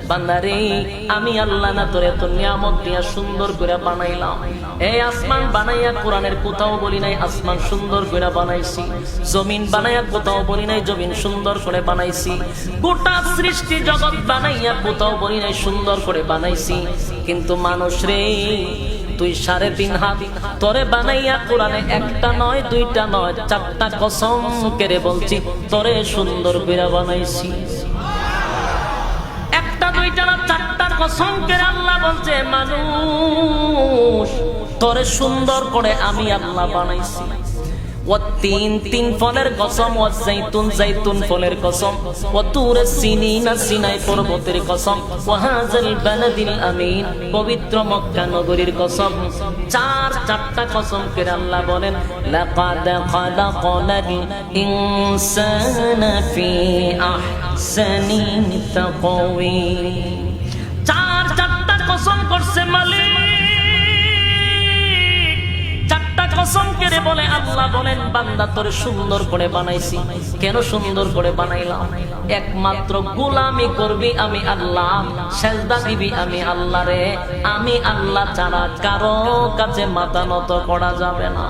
বান্দারে আমি আল্লাহ না তোর এত নিয়ামত দিয়া সুন্দর করে বানাইলাম। এই আসমান বানাইয়া কোরআনের কোথাও বলি নাই আসমান সুন্দর করে বানাইছি, জমিন বানাইয়া কোথাও বলি নাই জমিন সুন্দর করে বানাইছি, গোটা সৃষ্টি জগৎ বানাইয়া কোথাও বলি নাই সুন্দর করে বানাইছি। কিন্তু মানুষ রে তুই 3.5 হাত তোরে বানাইয়া কোরআনে একটা নয় দুইটা নয় 4টা কসম করে বলছি তোরে সুন্দর করে বানাইছি। একটা দুইটা না 4টা কসম করে আল্লাহ বলছে মানুষ তোরে সুন্দর করে আমি আল্লাহ বানাইছি। والتين تين ফলের কসম, والزيتون زيتون ফলের কসম, وطور سينين সিনাই পর্বতের কসম, وهذا البلد الأمين পবিত্র মক্কা নগরীর কসম। 4টা কসম করে আল্লাহ বলেন لقد خلقنا الإنسان في أحسن تقويم। 4টা কসম করছে মালিক, কসম করে বলে আল্লাহ বলেন বান্দা তোরে সুন্দর করে বানাইছি। কেন সুন্দর করে বানাইলাম? একমাত্র গোলামি করবি আমি আল্লাহ, সেজদা দিবি আমি আল্লাহ রে। আমি আল্লাহ ছাড়া কারো কাছে মাথা নত করা যাবে না।